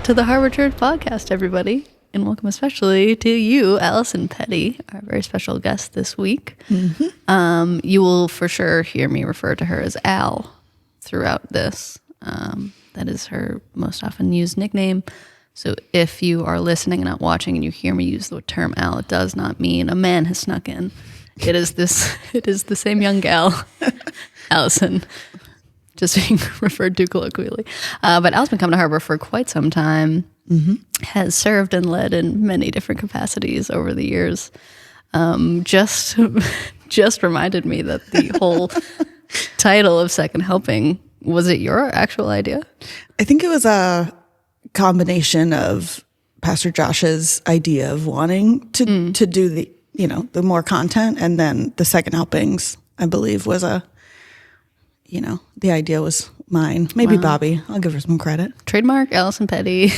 to the Harbor.Church podcast, everybody. And welcome especially to you, Allison Petty, our very special guest this week. Mm-hmm. You will for sure hear me refer to her as Al throughout this. That is her most often used nickname. So if you are listening and not watching and you hear me use the term Al, it does not mean a man has snuck in. It is the same young gal, Allison, just being referred to colloquially. But Al's been coming to Harbor for quite some time, has served and led in many different capacities over the years. Just reminded me that the whole title of Second Helping, was it your actual idea? I think it was a combination of Pastor Josh's idea of wanting to do the more content, and then the Second Helpings, I believe, was the idea was mine. Maybe Bobby. I'll give her some credit. Trademark Allison Petty,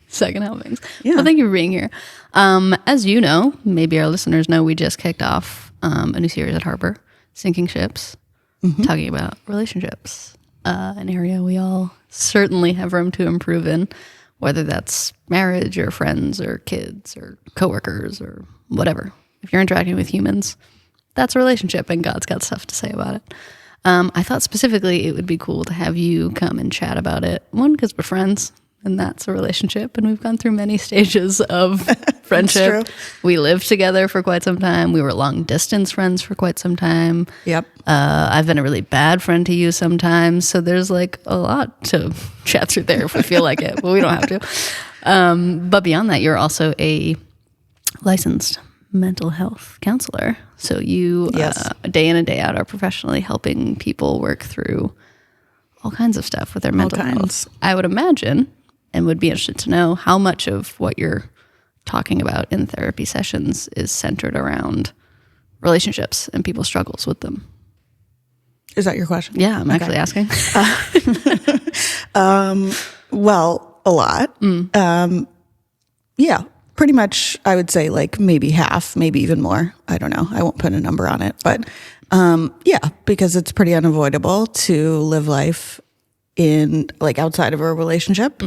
Second Helpings. Yeah. Well, thank you for being here. As you know, maybe our listeners know, we just kicked off a new series at Harbor, Sinking Ships, talking about relationships, an area we all certainly have room to improve in, whether that's marriage or friends or kids or coworkers or whatever. If you're interacting with humans, that's a relationship, and God's got stuff to say about it. I thought specifically it would be cool to have you come and chat about it. One, because we're friends, and that's a relationship, and we've gone through many stages of friendship. We lived together for quite some time. We were long distance friends for quite some time. Yep. I've been a really bad friend to you sometimes, so there's like a lot to chat through there if we feel like it, but we don't have to. But beyond that, you're also a licensed mental health counselor. So you, day in and day out, are professionally helping people work through all kinds of stuff with their mental health. I would imagine, and would be interested to know, how much of what you're talking about in therapy sessions is centered around relationships and people's struggles with them. Is that your question? Yeah, I'm actually asking. Well, a lot. Yeah. Pretty much, I would say like maybe half, maybe even more. I don't know. I won't put a number on it. But because it's pretty unavoidable to live life in like outside of a relationship.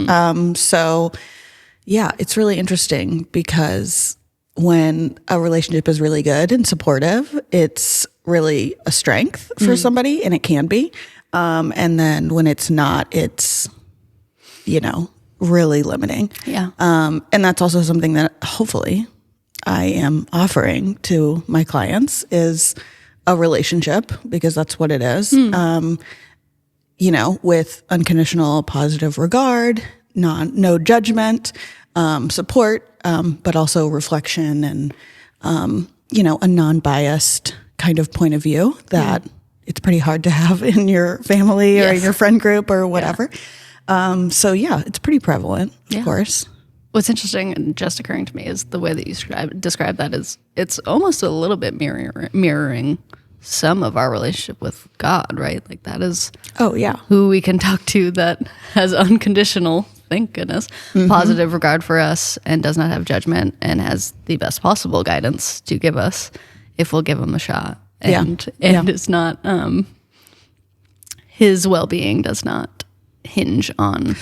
So yeah, it's really interesting because when a relationship is really good and supportive, it's really a strength for somebody, and it can be. And then when it's not, it's, really limiting. Yeah. And that's also something that hopefully I am offering to my clients is a relationship, because that's what it is. With unconditional positive regard, no judgment, support, but also reflection and, a non-biased kind of point of view that it's pretty hard to have in your family or in your friend group or whatever. It's pretty prevalent, of course. What's interesting and just occurring to me is the way that you describe that is it's almost a little bit mirroring some of our relationship with God, right? Like that is who we can talk to that has unconditional, thank goodness, positive regard for us and does not have judgment and has the best possible guidance to give us if we'll give him a shot. And it's not, his well-being does not hinge on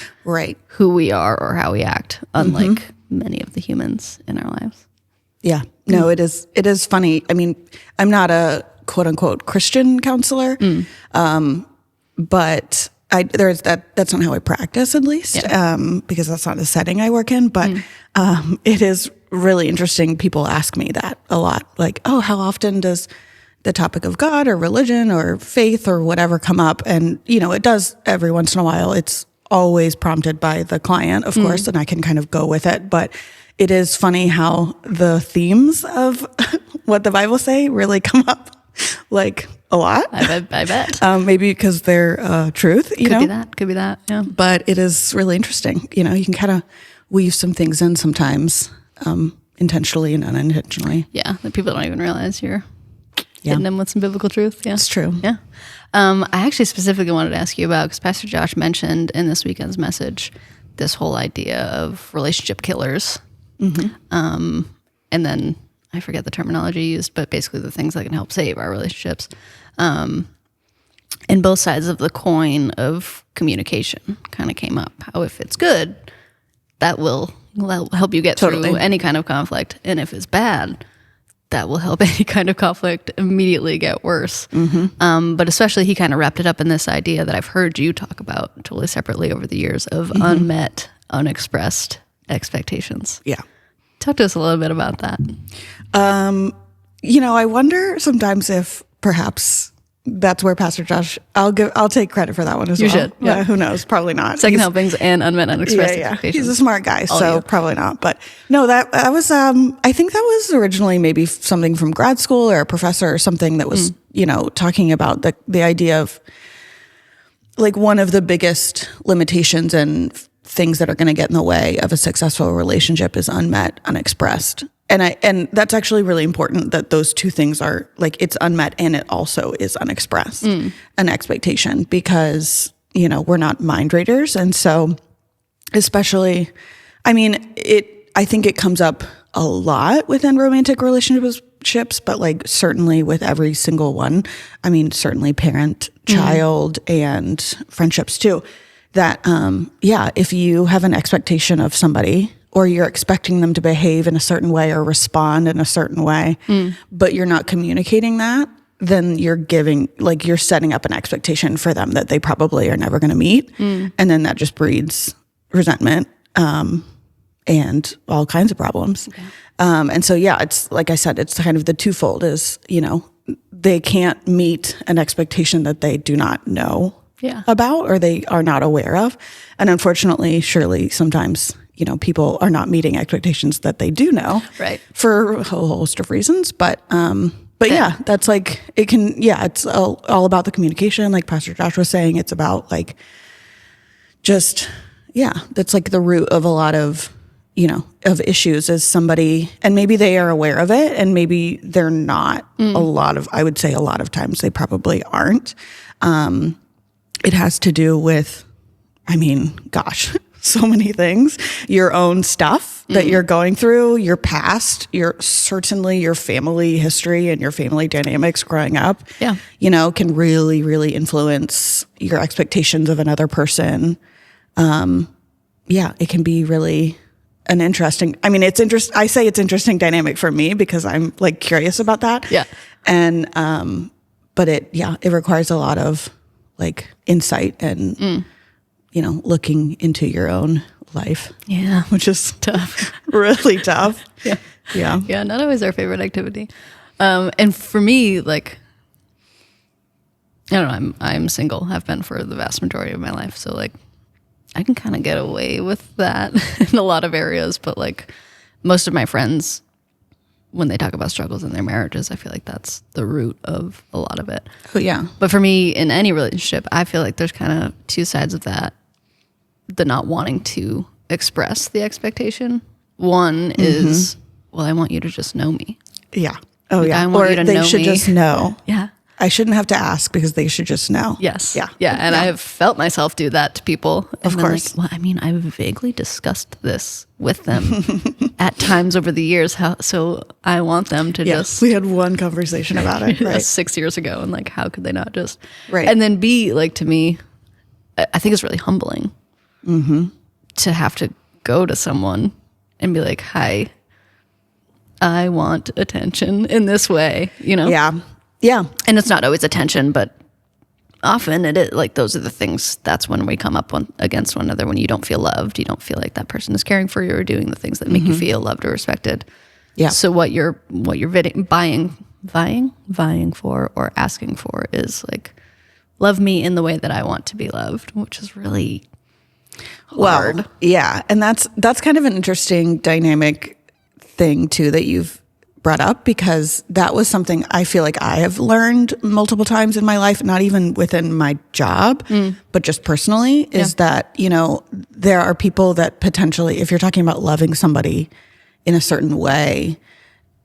who we are or how we act, unlike many of the humans in our lives. Yeah. No, it is funny. I mean, I'm not a quote unquote Christian counselor, but that's not how I practice, at least, because that's not the setting I work in. But it is really interesting. People ask me that a lot, like, oh, how often does the topic of God or religion or faith or whatever come up? And, it does every once in a while. It's always prompted by the client, of course, and I can kind of go with it. But it is funny how the themes of what the Bible say really come up like a lot. I bet. Maybe because they're truth, Could be that. Yeah. But it is really interesting. You can kind of weave some things in sometimes, intentionally and unintentionally. Yeah, that people don't even realize you're hitting them with some biblical truth. Yeah, it's true. Yeah. I actually specifically wanted to ask you about, because Pastor Josh mentioned in this weekend's message this whole idea of relationship killers. And then I forget the terminology used, but basically the things that can help save our relationships. And both sides of the coin of communication kind of came up. How if it's good, that will help you get through any kind of conflict. And if it's bad, that will help any kind of conflict immediately get worse. But especially he kind of wrapped it up in this idea that I've heard you talk about totally separately over the years of unmet, unexpressed expectations. Yeah. Talk to us a little bit about that. I wonder sometimes if perhaps that's where Pastor Josh, I'll take credit for that one as well. You should. Yeah. Who knows? Probably not. Second helpings and unmet, unexpressed expectations. He's a smart guy, so probably not. But no, that was, I think that was originally maybe something from grad school or a professor or something that was, talking about the idea of like one of the biggest limitations and things that are going to get in the way of a successful relationship is unmet, unexpressed. And that's actually really important that those two things are like it's unmet and it also is unexpressed, an expectation, because, we're not mind readers. And so especially, I think it comes up a lot within romantic relationships, but like certainly with every single one. I mean, certainly parent, child, and friendships too. That, if you have an expectation of somebody or you're expecting them to behave in a certain way or respond in a certain way, but you're not communicating that, then you're setting up an expectation for them that they probably are never going to meet. And then that just breeds resentment, and all kinds of problems. Okay. And so, it's like I said, it's kind of the twofold is, they can't meet an expectation that they do not know about or they are not aware of. And unfortunately, surely sometimes, people are not meeting expectations that they do know, right, for a whole host of reasons. But that's like, it can, it's all about the communication. Like Pastor Josh was saying, it's about like, just, that's like the root of a lot of, of issues is somebody, and maybe they are aware of it and maybe they're not. I would say a lot of times they probably aren't. It has to do with, so many things, your own stuff that you're going through, your past, certainly your family history and your family dynamics growing up, can really, really influence your expectations of another person. It can be really an interesting, I say it's interesting dynamic for me because I'm like curious about that. Yeah. And, but it requires a lot of like insight and, looking into your own life. Yeah. Which is tough. Really tough. Yeah. Yeah. Yeah. Not always our favorite activity. And for me, like, I don't know, I'm single, have been for the vast majority of my life. So like, I can kind of get away with that in a lot of areas, but like most of my friends, when they talk about struggles in their marriages, I feel like that's the root of a lot of it. Oh yeah. But for me, in any relationship, I feel like there's kind of two sides of that. The not wanting to express the expectation. One is, well, I want you to just know me. Yeah. Oh like, yeah. I want you to know me. Or they should just know. Yeah. I shouldn't have to ask because they should just know. Yes. Yeah. Yeah. And I have felt myself do that to people. Of course. Like, well, I've vaguely discussed this with them at times over the years. So I want them to just. We had one conversation about it, right? 6 years ago. And like, how could they not just. Right. And then B, like to me, I think it's really humbling to have to go to someone and be like, hi, I want attention in this way, Yeah. Yeah. And it's not always attention, but often it is like those are the things. That's when we come up against one another when you don't feel loved. You don't feel like that person is caring for you or doing the things that make you feel loved or respected. Yeah. So what you're vying for or asking for is like, love me in the way that I want to be loved, which is really hard. Well, yeah. And that's kind of an interesting dynamic thing too that you've brought up, because that was something I feel like I have learned multiple times in my life, not even within my job, but just personally, is that, there are people that potentially, if you're talking about loving somebody in a certain way,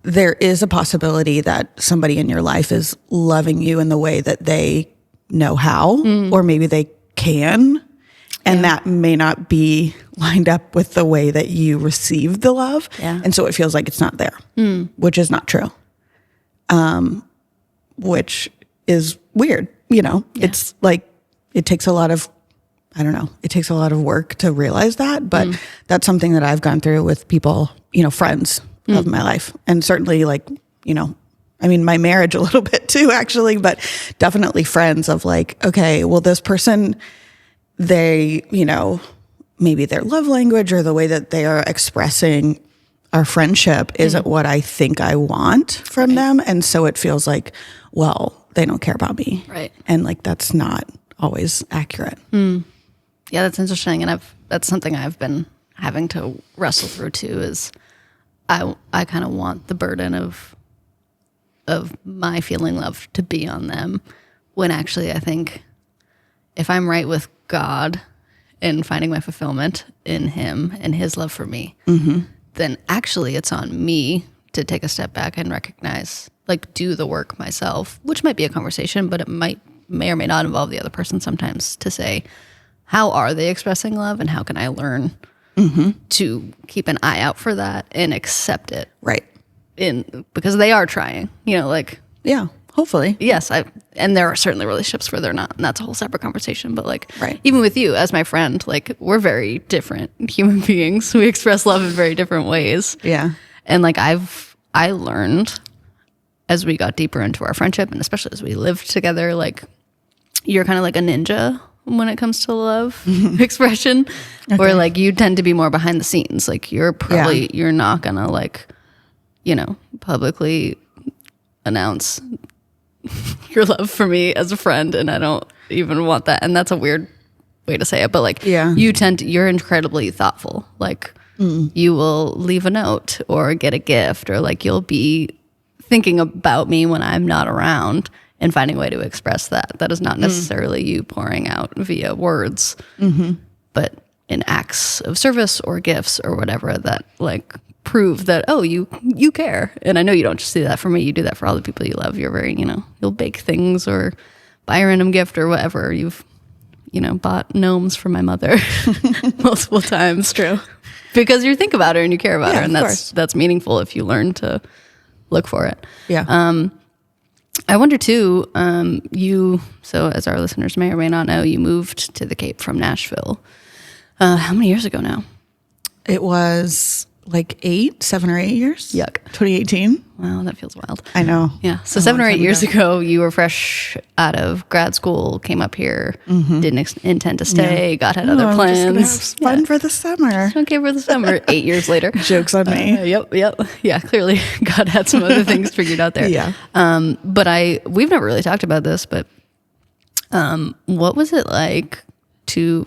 there is a possibility that somebody in your life is loving you in the way that they know how, or maybe they can. And that may not be lined up with the way that you receive the love. Yeah. And so it feels like it's not there, which is not true. Which is weird. It's like, it takes a lot of, I don't know, it takes a lot of work to realize that, but that's something that I've gone through with people, friends of my life. And certainly like, my marriage a little bit too, actually, but definitely friends of like, okay, well, this person, they, maybe their love language or the way that they are expressing our friendship isn't what I think I want from them. And so it feels like, well, they don't care about me. Right. And like, that's not always accurate. Yeah, that's interesting. And that's something I've been having to wrestle through too, is I kind of want the burden of my feeling love to be on them, when actually I think if I'm right with God and finding my fulfillment in him and his love for me, then actually it's on me to take a step back and recognize, like, do the work myself, which might be a conversation, but it may or may not involve the other person sometimes, to say, how are they expressing love and how can I learn to keep an eye out for that and accept it. Right. Because they are trying, Yeah, hopefully. Yes, and there are certainly relationships where they're not, and that's a whole separate conversation. But like, right. Even with you as my friend, like, we're very different human beings. We express love in very different ways. Yeah, and like I learned as we got deeper into our friendship, and especially as we lived together, like, you're kind of like a ninja when it comes to love expression, where like you tend to be more behind the scenes. Like, you're probably you're not gonna like, publicly announce your love for me as a friend, and I don't even want that. And that's a weird way to say it, but like, you're incredibly thoughtful. Like, you will leave a note or get a gift, or like, you'll be thinking about me when I'm not around and finding a way to express that. That is not necessarily you pouring out via words, but in acts of service or gifts or whatever that like prove that, oh, you care. And I know you don't just do that for me, you do that for all the people you love. You're very, you'll bake things or buy a random gift or whatever. You've, bought gnomes for my mother multiple times. True. Because you think about her and you care about her, and that's meaningful if you learn to look for it. Yeah. I wonder too, so as our listeners may or may not know, you moved to the Cape from Nashville. How many years ago now? It was like 7 or 8 years. Yuck. 2018. Wow, that feels wild. I know. Yeah. So 7 or 8 years ago, you were fresh out of grad school, came up here, didn't intend to stay, God had other plans. I'm just gonna have fun for the summer. Okay, for the summer. 8 years later. Joke's on me. Yep. Yeah, clearly God had some other things figured out there. Yeah. But we've never really talked about this, but what was it like to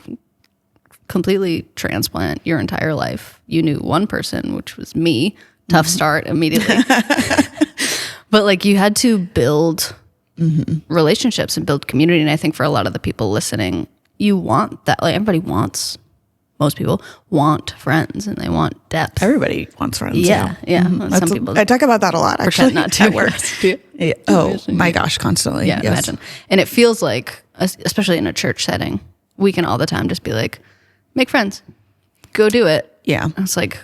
completely transplant your entire life? You knew one person, which was me. Tough start immediately. But like, you had to build relationships and build community. And I think for a lot of the people listening, you want that. Like, most people want friends and they want depth. Everybody wants friends. Yeah. Some people I talk about that a lot, actually. Not to at work. Yeah. Oh my gosh, constantly. Yeah, yes. Imagine. And it feels like, especially in a church setting, we can all the time just be like, make friends, go do it. Yeah. And it's like,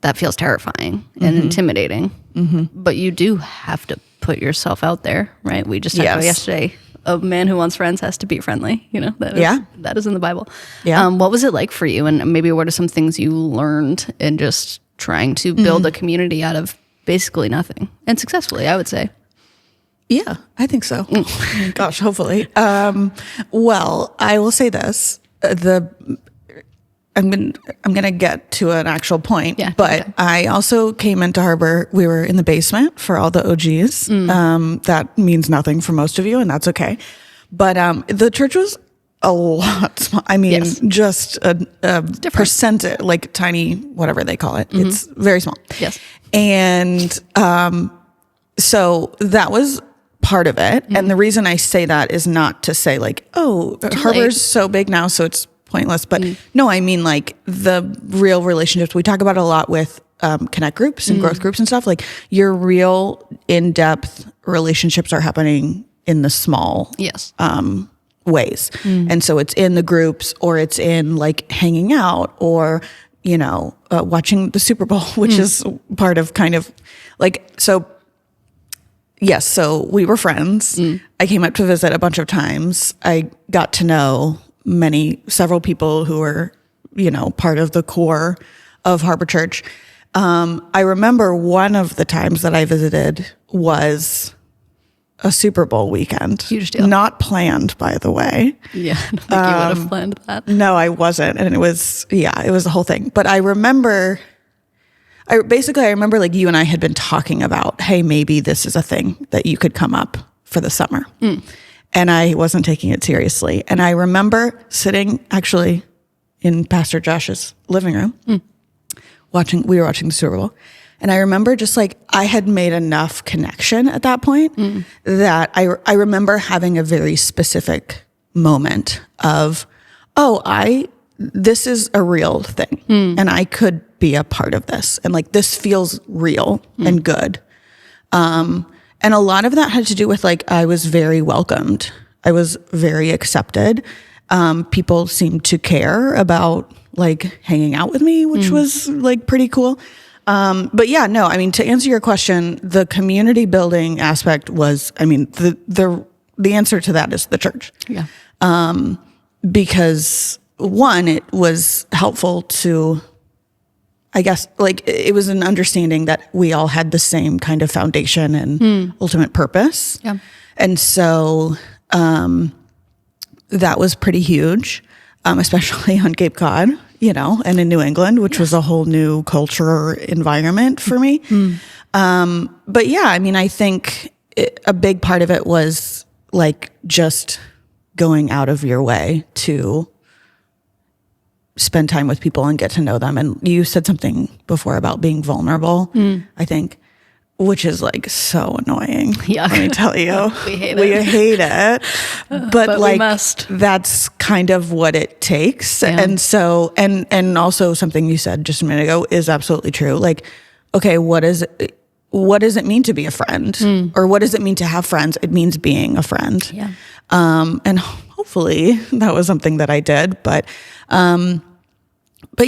that feels terrifying and intimidating, but you do have to put yourself out there, right? We just talked about yesterday, a man who wants friends has to be friendly. That is in the Bible. Yeah. What was it like for you? And maybe what are some things you learned in just trying to build a community out of basically nothing, and successfully, I would say? Yeah, I think so. Gosh, hopefully. Well, I will say this, I'm going to get to an actual point, but I also came into Harbor. We were in the basement for all the OGs. That means nothing for most of you, and that's okay. But the church was a lot small. I mean, just a percentage, like tiny, whatever they call it. It's very small. Yes. And so that was part of it. And the reason I say that is not to say like, oh, Harbor's so big now, so it's pointless. But no, I mean like the real relationships. We talk about it a lot with connect groups and growth groups and stuff. Like, your real in-depth relationships are happening in the small ways. And so it's in the groups, or it's in like hanging out, or, watching the Super Bowl, which is part of kind of like, so yes, so we were friends. I came up to visit a bunch of times. I got to know several people who were, part of the core of Harbor.Church. I remember one of the times that I visited was a Super Bowl weekend. Huge deal. Not planned, by the way. Yeah, I don't think you would have planned that. No, I wasn't. And it was the whole thing. But I remember like you and I had been talking about, hey, maybe this is a thing that you could come up for the summer. And I wasn't taking it seriously. And I remember sitting actually in Pastor Josh's living room, we were watching the Super Bowl. And I remember just like I had made enough connection at that point that I remember having a very specific moment of, this is a real thing and I could be a part of this. And like, this feels real and good. And a lot of that had to do with like, I was very welcomed. I was very accepted. People seemed to care about like hanging out with me, which was like pretty cool. But yeah, no, I mean, to answer your question, the community building aspect was, I mean, the answer to that is the church. Yeah. Because one, it was helpful to, I guess, like it was an understanding that we all had the same kind of foundation and ultimate purpose. Yeah. And so, that was pretty huge, especially on Cape Cod, and in New England, which was a whole new culture environment for me. But yeah, I mean, I think a big part of it was like just going out of your way to spend time with people and get to know them. And you said something before about being vulnerable, I think, which is like so annoying. Yeah. Let me tell you. We hate it. But like, we must. That's kind of what it takes. Yeah. And so, and also something you said just a minute ago is absolutely true. Like, okay, what does it mean to be a friend? Or what does it mean to have friends? It means being a friend. Yeah. And hopefully that was something that I did, but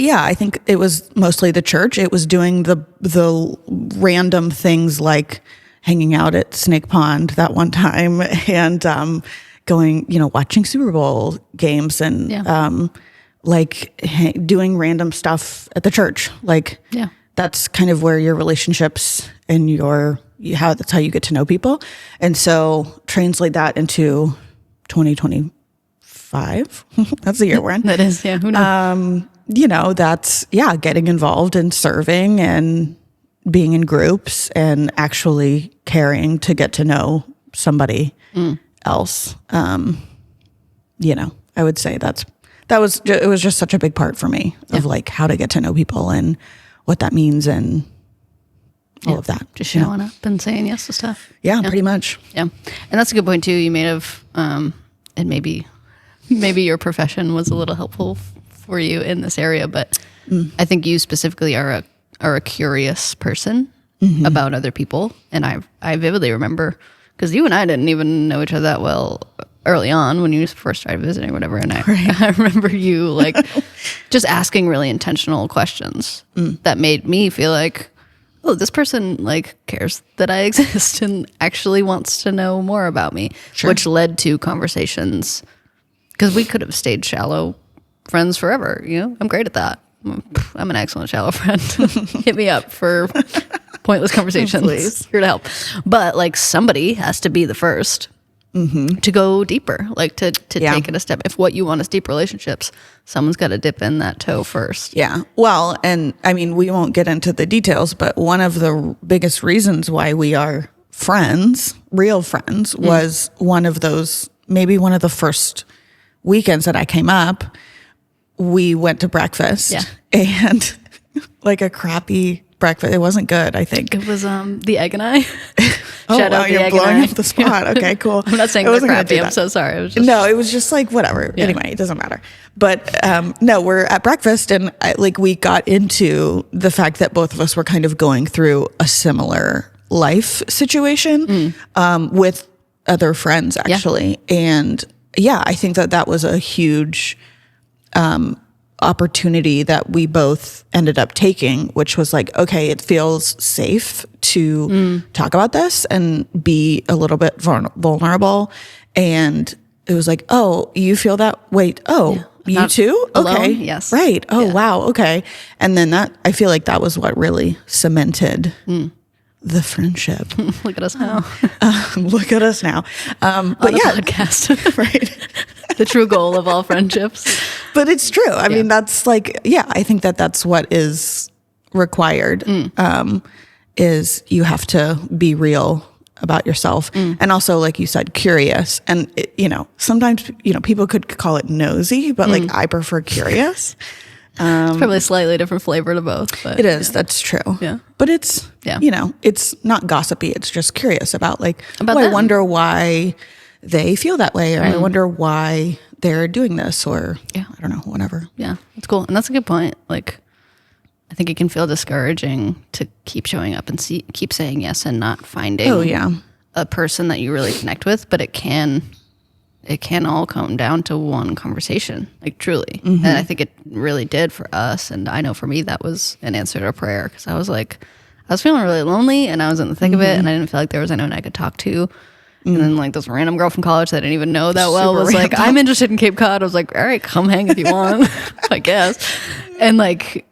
yeah, I think it was mostly the church. It was doing the random things like hanging out at Snake Pond that one time and going, watching Super Bowl games and doing random stuff at the church. Like that's kind of where your relationships and that's how you get to know people. And so translate that into 2025. That's the year we're in. That is, yeah. Who knows? That's, getting involved in serving and being in groups and actually caring to get to know somebody else. I would say it was just such a big part for me of like how to get to know people and what that means and all of that. Just showing up and saying yes to stuff. Yeah, pretty much. Yeah. And that's a good point too. You made of, and maybe your profession was a little helpful for you in this area, but I think you specifically are a curious person about other people. And I vividly remember, because you and I didn't even know each other that well early on when you first started visiting or whatever. And I remember you like just asking really intentional questions that made me feel like, oh, this person like cares that I exist and actually wants to know more about me, which led to conversations, because we could have stayed shallow friends forever. I'm great at that. I'm an excellent shallow friend. Hit me up for pointless conversations. Please. Here to help. But like somebody has to be the first to go deeper, like to take it a step. If what you want is deep relationships, someone's got to dip in that toe first. Yeah. Well, and I mean, we won't get into the details, but one of the biggest reasons why we are friends, real friends, was one of those, maybe one of the first weekends that I came up. We went to breakfast and like a crappy breakfast. It wasn't good, I think. It was the egg and I. Oh, wow, you're blowing up the spot. Okay, cool. I'm not saying it was crappy. I'm so sorry. It was just like whatever. Yeah. Anyway, it doesn't matter. But no, we're at breakfast and we got into the fact that both of us were kind of going through a similar life situation with other friends, actually. Yeah. And I think that was a huge opportunity that we both ended up taking, which was like, okay, it feels safe to talk about this and be a little bit vulnerable. And it was like, oh, you feel that? Wait, oh, you Not too? alone? Okay. Yes. Right. Oh, wow. Okay. And then I feel like that was what really cemented the friendship. Look at us now. Look at us now. But On a podcast. right. The true goal of all friendships. But it's true. I mean, that's like, I think that's what is required, is you have to be real about yourself. And also, like you said, curious. And, sometimes, people could call it nosy, but like I prefer curious. It's probably a slightly different flavor to both. But It is. That's true. Yeah. But it's, it's not gossipy. It's just curious about like, I wonder why they feel that way, or I wonder why they're doing this, or I don't know, whatever. Yeah, that's cool. And that's a good point. Like, I think it can feel discouraging to keep showing up and keep saying yes and not finding a person that you really connect with, but it can all come down to one conversation, like truly. And I think it really did for us. And I know for me, that was an answer to a prayer, because I was feeling really lonely, and I was in the thick of it, and I didn't feel like there was anyone I could talk to. And then like this random girl from college that I didn't even know that well was like, I'm interested in Cape Cod. I was like, all right, come hang if you want, I guess. And like,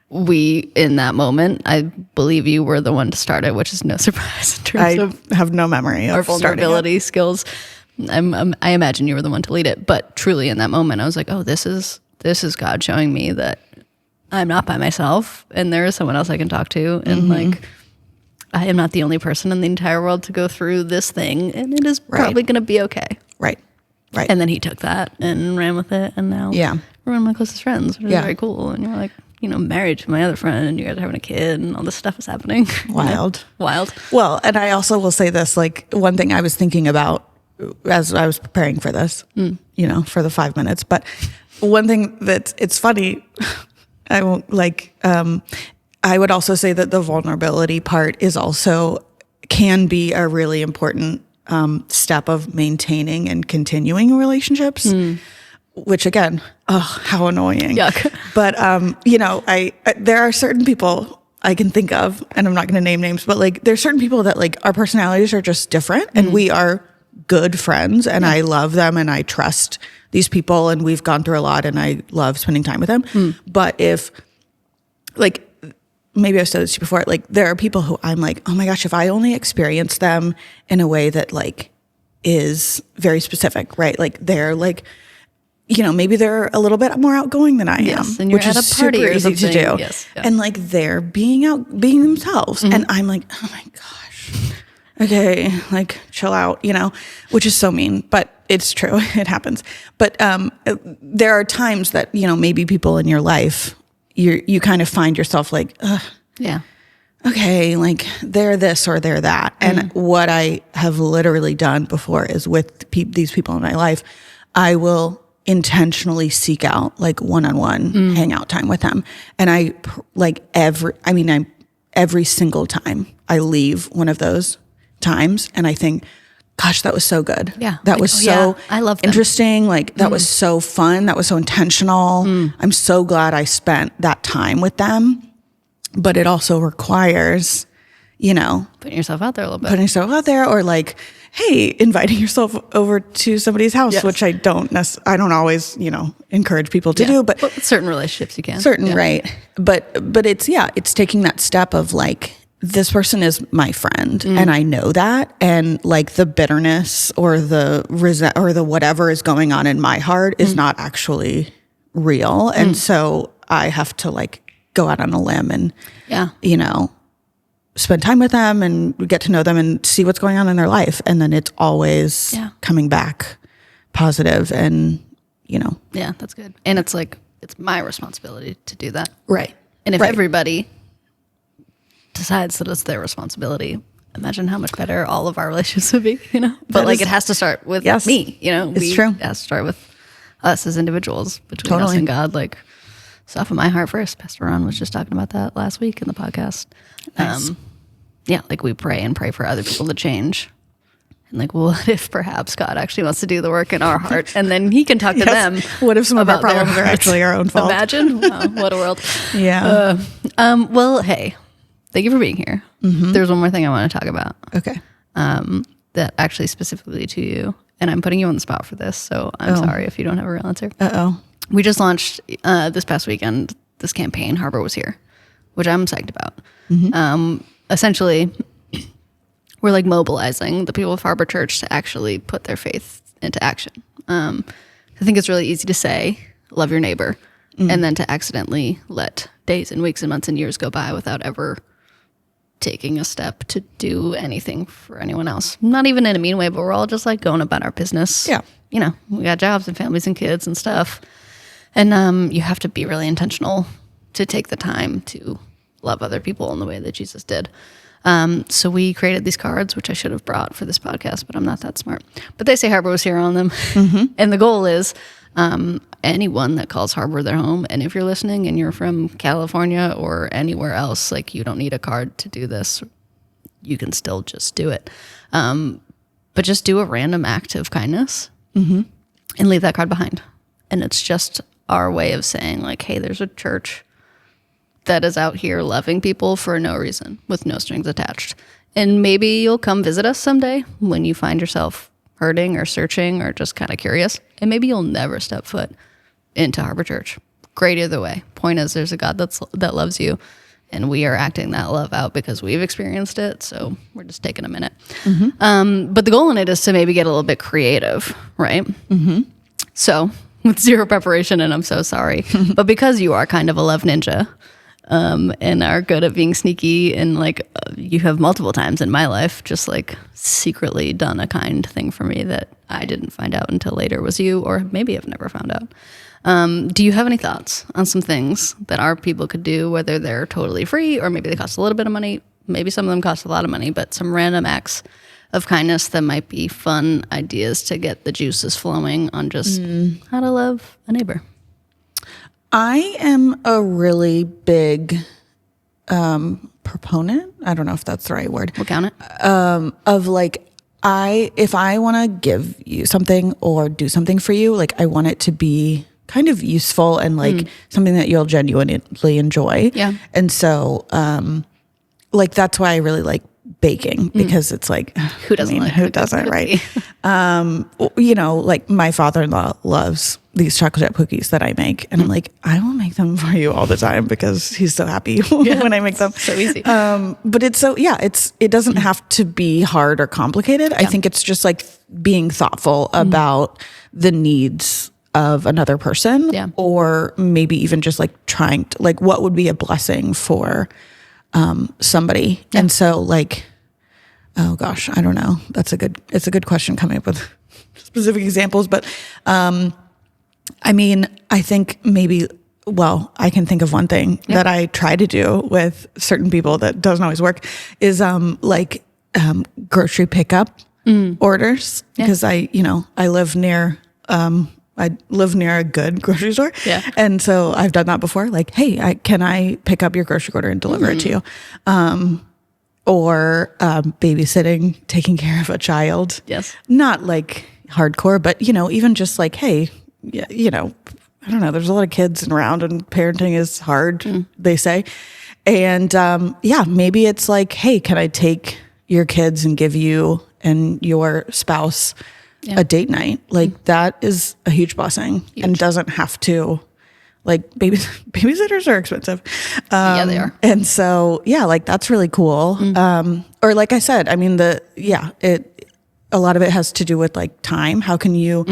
we, in that moment, I believe you were the one to start it, which is no surprise in terms of have no memory of our vulnerability skills. I imagine you were the one to lead it, but truly in that moment, I was like, oh, this is God showing me that I'm not by myself, and there is someone else I can talk to, and like, I am not the only person in the entire world to go through this thing, and it is probably going to be okay. Right. And then he took that and ran with it, and now we're one of my closest friends, which is very cool. And you're like, married to my other friend, and you guys are having a kid, and all this stuff is happening. Wild. Wild. Well, and I also will say this, like, one thing I was thinking about as I was preparing for this, for the 5 minutes, but one thing it's funny, I won't like, I would also say that the vulnerability part can be a really important step of maintaining and continuing relationships, which again, how annoying. Yuck. But, there are certain people I can think of, and I'm not going to name names, but like there's certain people that like our personalities are just different, and we are good friends, and I love them, and I trust these people, and we've gone through a lot, and I love spending time with them. But if like, maybe I've said this to you before, like there are people who I'm like, oh my gosh, if I only experience them in a way that like is very specific, right? Like they're like, maybe they're a little bit more outgoing than I am, and you're which at is a party super or easy to something. do. Yes, yeah. And like they're being themselves. And I'm like, oh my gosh, okay, like chill out, which is so mean, but it's true. It happens. But there are times that, maybe people in your life, you kind of find yourself like, okay, like they're this or they're that. And what I have literally done before is with these people in my life, I will intentionally seek out like one-on-one hangout time with them. And every single time I leave one of those times and I think, gosh, that was so good. Yeah. That was so I love them. interesting. Like that was so fun. That was so intentional. I'm so glad I spent that time with them. But it also requires, putting yourself out there a little bit. Putting yourself out there, or like, hey, inviting yourself over to somebody's house, which I don't always, encourage people to do, but certain relationships you can. Right. But it's taking that step of like, this person is my friend and I know that, and like the bitterness or the or the whatever is going on in my heart is not actually real. And so I have to like go out on a limb and, spend time with them and get to know them and see what's going on in their life. And then it's always coming back positive and, Yeah, that's good. And it's like, it's my responsibility to do that. Right. And if everybody decides that it's their responsibility, imagine how much better all of our relationships would be, But like, it has to start with me, It's true. It has to start with us as individuals, between us and God. Like, soften my heart first. Pastor Ron was just talking about that last week in the podcast. Nice. Like we pray for other people to change. And like, what if perhaps God actually wants to do the work in our heart, and then he can talk to them. What if some of our problems are actually our own fault? Imagine. Wow, what a world. Yeah. Well, hey, thank you for being here. There's one more thing I want to talk about. Okay. That actually specifically to you and I'm putting you on the spot for this, so I'm sorry if you don't have a real answer. We just launched this past weekend this campaign, Harbor Was Here, which I'm psyched about. Essentially, we're like mobilizing the people of Harbor.Church to actually put their faith into action. I think it's really easy to say, love your neighbor, and then to accidentally let days and weeks and months and years go by without ever taking a step to do anything for anyone else. Not even in a mean way, but we're all just like going about our business. Yeah. You know, we got jobs and families and kids and stuff. And you have to be really intentional to take the time to love other people in the way that Jesus did. So we created these cards, which I should have brought for this podcast, but I'm not that smart. But they say Harbor Was Here on them. And the goal is anyone that calls Harbor their home. And if you're listening and you're from California or anywhere else, like you don't need a card to do this. You can still just do it. But just do a random act of kindness and leave that card behind. And it's just our way of saying like, hey, there's a church that is out here loving people for no reason with no strings attached. And maybe you'll come visit us someday when you find yourself hurting or searching or just kind of curious. And maybe you'll never step foot into Harbor.Church. Great either way. Point is, there's a God that loves you, and we are acting that love out because we've experienced it. So we're just taking a minute. But the goal in it is to maybe get a little bit creative, right? So with zero preparation, and I'm so sorry, but because you are kind of a love ninja, and are good at being sneaky, and like you have multiple times in my life just like secretly done a kind thing for me that I didn't find out until later was you, or maybe I've never found out. Do you have any thoughts on some things that our people could do, whether they're totally free or maybe they cost a little bit of money, maybe some of them cost a lot of money, but some random acts of kindness that might be fun ideas to get the juices flowing on just how to love a neighbor? I am a really big proponent. I don't know if that's the right word. We'll count it. Of like, if I want to give you something or do something for you, like I want it to be kind of useful and like something that you'll genuinely enjoy. Yeah. And so, like that's why I really like baking, because it's like, who doesn't like who doesn't, right? You know, like my father-in-law loves these chocolate chip cookies that I make, and I'm like, I will make them for you all the time because he's so happy when I make them. So easy. But it's so, yeah, it doesn't have to be hard or complicated. I think it's just like being thoughtful about the needs of another person, or maybe even just like trying to, like, what would be a blessing for somebody. And so like, oh gosh, I don't know. It's a good question coming up with specific examples, but, I mean, I think maybe, well, I can think of one thing that I try to do with certain people that doesn't always work is, grocery pickup orders, because I live near a good grocery store. Yeah. And so I've done that before. Like, hey, can I pick up your grocery order and deliver it to you? Or babysitting, taking care of a child. Yes. Not like hardcore, but, even just like, hey, I don't know, there's a lot of kids around and parenting is hard, they say. And maybe it's like, hey, can I take your kids and give you and your spouse a date night? Like that is a huge blessing. And doesn't have to, like babysitters are expensive. Yeah, they are. And so, like that's really cool. Or like I said, I mean, a lot of it has to do with like time. How can you,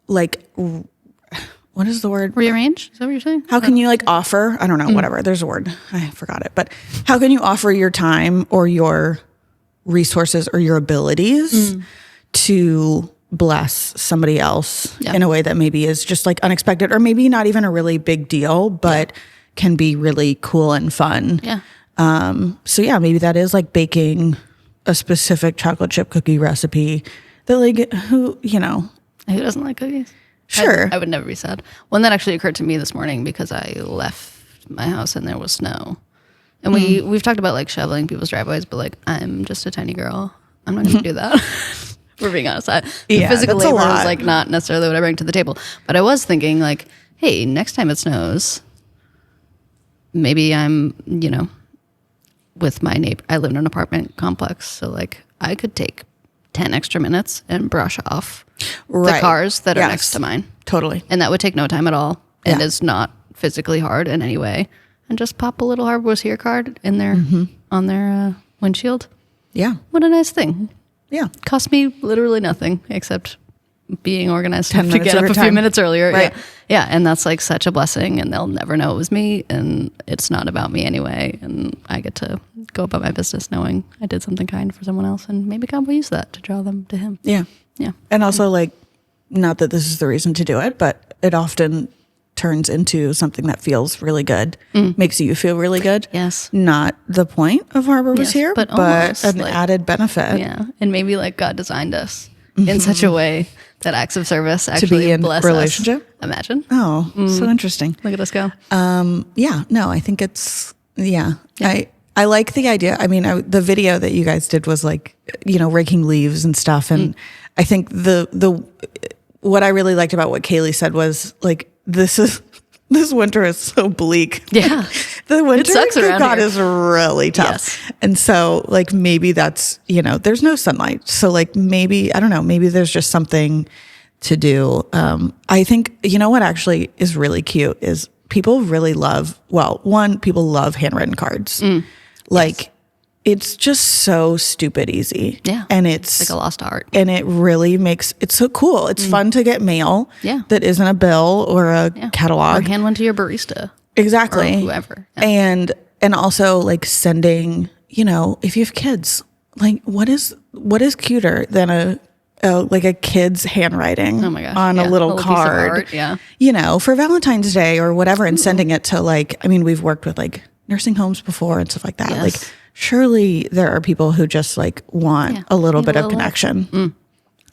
like, what is the word? Rearrange? Is that what you're saying? How can you like offer? I don't know, whatever. There's a word. I forgot it. But how can you offer your time or your resources or your abilities to bless somebody else in a way that maybe is just like unexpected, or maybe not even a really big deal, but can be really cool and fun. Yeah. So maybe that is like baking a specific chocolate chip cookie recipe that like, who doesn't like cookies? Sure. I would never be sad. One that actually occurred to me this morning because I left my house and there was snow. And we've talked about like shoveling people's driveways, but like I'm just a tiny girl. I'm not going to do that. We're being honest. The physical labor is like not necessarily what I bring to the table. But I was thinking like, hey, next time it snows, maybe I'm, with my neighbor. I live in an apartment complex, so like I could take 10 extra minutes and brush off the cars that are next to mine. Totally. And that would take no time at all and Yeah. is not physically hard in any way. And just pop a little Harbor was here card in their on their windshield. Yeah. What a nice thing. Yeah. Cost me literally nothing except being organized 10 enough to get up a few overtime. minutes earlier. Right. Yeah. And that's like such a blessing, and they'll never know it was me, and it's not about me anyway. And I get to go about my business knowing I did something kind for someone else, and maybe God will use that to draw them to him. Yeah. Yeah. And also, like, not that this is the reason to do it, but it often turns into something that feels really good, makes you feel really good. Yes. Not the point of Harbor was Yes, here, but but almost, an like- added benefit. Yeah. And maybe like God designed us in such a way that acts of service actually be in bless relationship? us. Imagine. Oh, so interesting. Look at us go. Yeah, no, I think it's, I like the idea. I mean, the video that you guys did was like, raking leaves and stuff. And I think what I really liked about what Kaylee said was like, this winter is so bleak. Yeah. The winter sucks around God here. is really tough. Yes. And so like, maybe that's, there's no sunlight. So like, maybe, I don't know, maybe there's just something to do. I think, what actually is really cute is people really love, people love handwritten cards. Like, it's just so stupid easy. Yeah. And it's Like a lost art. and it really makes it's so cool. It's fun to get mail that isn't a bill or a catalog. Or hand one to your barista. Exactly. Or whoever. Yeah. And also like sending, if you have kids, like what is cuter than a kid's handwriting Oh my gosh. on a little piece of card, art, yeah. For Valentine's Day or whatever, and sending it to we've worked with like nursing homes before and stuff like that. Yes. Like surely there are people who just like want a little bit of connection.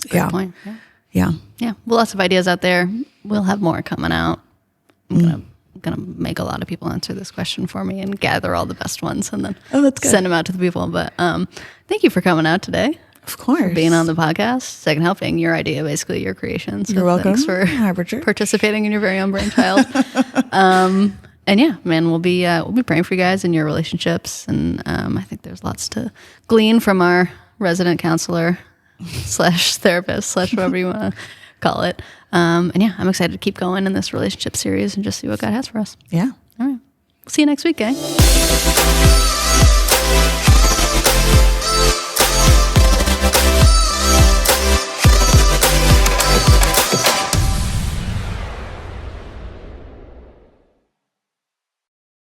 Good point. Yeah. Yeah. Yeah. Well, lots of ideas out there. We'll have more coming out. I'm gonna make a lot of people answer this question for me and gather all the best ones and then that's good. send them out to the people. But thank you for coming out today. Of course. Being on the podcast, Second Helping, your idea, basically your creation. So You're welcome. Thanks for Harbor.Church. participating in your very own brainchild. And yeah, man, we'll be praying for you guys and your relationships. And I think there's lots to glean from our resident counselor / therapist / whatever you want to call it. And yeah, I'm excited to keep going in this relationship series and just see what God has for us. Yeah. All right. See you next week, gang.